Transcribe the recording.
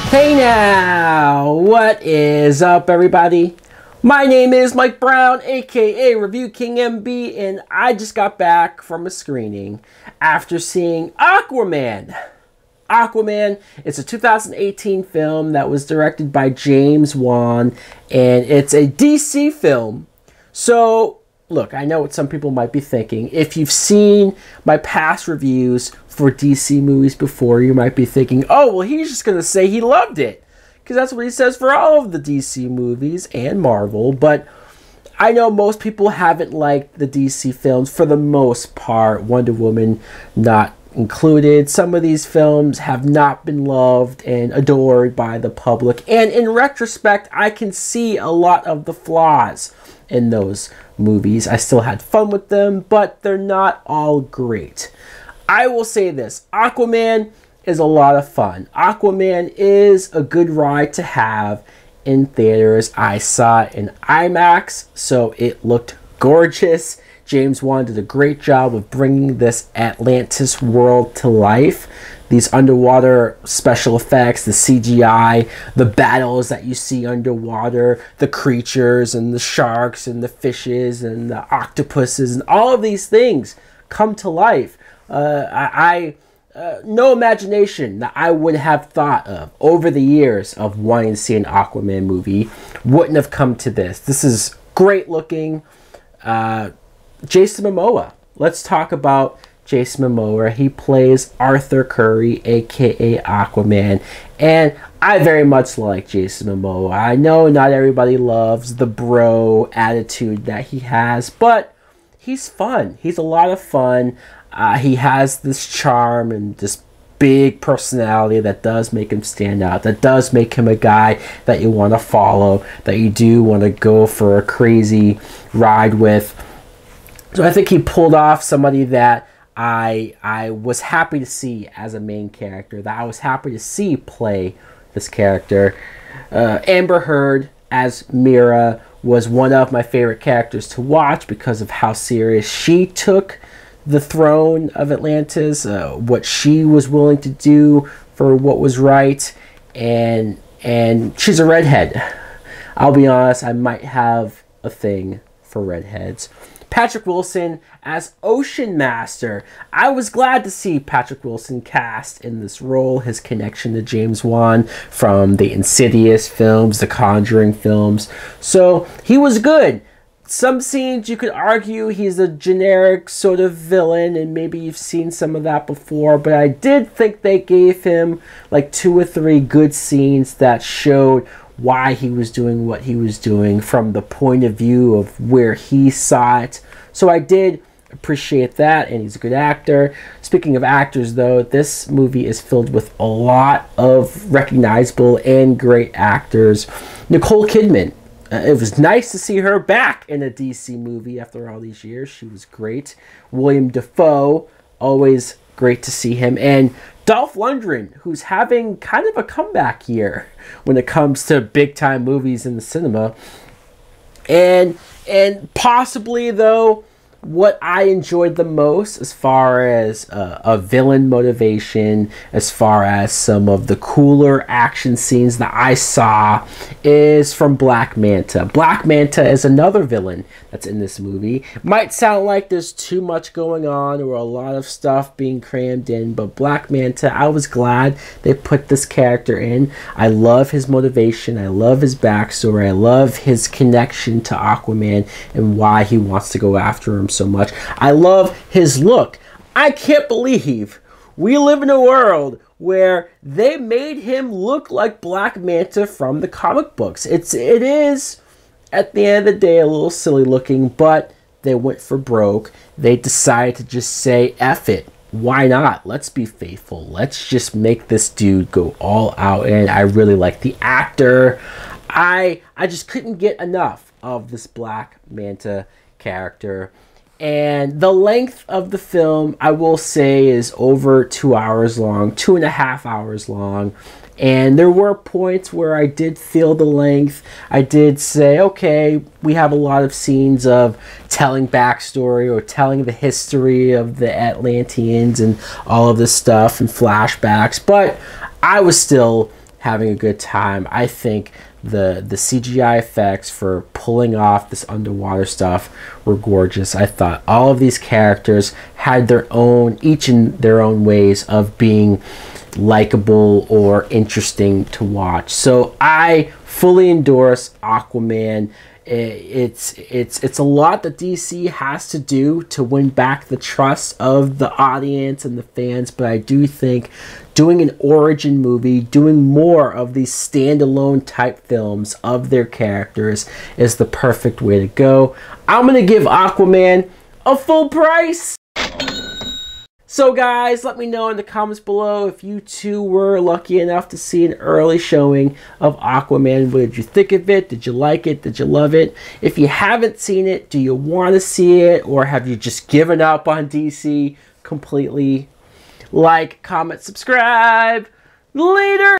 Hey now, what is up everybody? My name is Mike Brown, aka ReviewKingMB, and I just got back from a screening after seeing Aquaman. Aquaman is a 2018 film that was directed by James Wan, and it's a DC film. So, look, I know what some people might be thinking. If you've seen my past reviews for DC movies before, you might be thinking, oh, well, he's just going to say he loved it. Because that's what he says for all of the DC movies and Marvel. But I know most people haven't liked the DC films for the most part. Wonder Woman not included. Some of these films have not been loved and adored by the public. And in retrospect, I can see a lot of the flaws in those movies. I still had fun with them, but they're not all great. I will say this, Aquaman is a lot of fun. Aquaman is a good ride to have in theaters. I saw it in IMAX, so it looked gorgeous. James Wan did a great job of bringing this Atlantis world to life. These underwater special effects, the CGI, the battles that you see underwater, the creatures and the sharks and the fishes and the octopuses and all of these things come to life. No imagination that I would have thought of over the years of wanting to see an Aquaman movie wouldn't have come to this. This is great looking. Jason Momoa. Let's talk about Jason Momoa. He plays Arthur Curry, aka Aquaman, and I very much like Jason Momoa. I know not everybody loves the bro attitude that he has, but he's fun. He's a lot of fun. He has this charm and this big personality that does make him stand out, that does make him a guy that you want to follow, that you do want to go for a crazy ride with. So I think he pulled off somebody that I was happy to see as a main character, that I was happy to see play this character. Amber Heard as Mira was one of my favorite characters to watch because of how serious she took the throne of Atlantis, what she was willing to do for what was right, and she's a redhead. I'll be honest, I might have a thing for redheads. Patrick Wilson as Ocean Master. I was glad to see Patrick Wilson cast in this role. His connection to James Wan from the Insidious films, the Conjuring films. So he was good. Some scenes you could argue he's a generic sort of villain, and maybe you've seen some of that before, but I did think they gave him like 2 or 3 good scenes that showed why he was doing what he was doing from the point of view of where he saw it. So I did appreciate that, and he's a good actor. Speaking of actors though, this movie is filled with a lot of recognizable and great actors. Nicole Kidman. It was nice to see her back in a DC movie after all these years. She was great. William Dafoe, always great to see him. And Dolph Lundgren, who's having kind of a comeback year when it comes to big-time movies in the cinema. And possibly, though, what I enjoyed the most as far as a villain motivation, as far as some of the cooler action scenes that I saw, is from Black Manta. Black Manta is another villain that's in this movie. Might sound like there's too much going on or a lot of stuff being crammed in, but Black Manta, I was glad they put this character in. I love his motivation. I love his backstory. I love his connection to Aquaman and why he wants to go after him so much. I love his look. I can't believe we live in a world where they made him look like Black Manta from the comic books. It is, at the end of the day, a little silly looking, but they went for broke. They decided to just say, F it. Why not? Let's be faithful. Let's just make this dude go all out. And I really like the actor. I just couldn't get enough of this Black Manta character. And the length of the film, I will say, is over 2 hours long, 2.5 hours long. And there were points where I did feel the length. I did say, okay, we have a lot of scenes of telling backstory or telling the history of the Atlanteans and all of this stuff and flashbacks. But I was still having a good time. I think the CGI effects for pulling off this underwater stuff were gorgeous. I thought all of these characters had their own, each in their own ways of being likable or interesting to watch. So I fully endorse Aquaman. It's a lot that DC has to do to win back the trust of the audience and the fans, but I do think doing an origin movie, doing more of these standalone type films of their characters is the perfect way to go. I'm gonna give Aquaman a full price. So guys, let me know in the comments below if you too were lucky enough to see an early showing of Aquaman. What did you think of it? Did you like it? Did you love it? If you haven't seen it, do you want to see it? Or have you just given up on DC completely? Like, comment, subscribe. Later!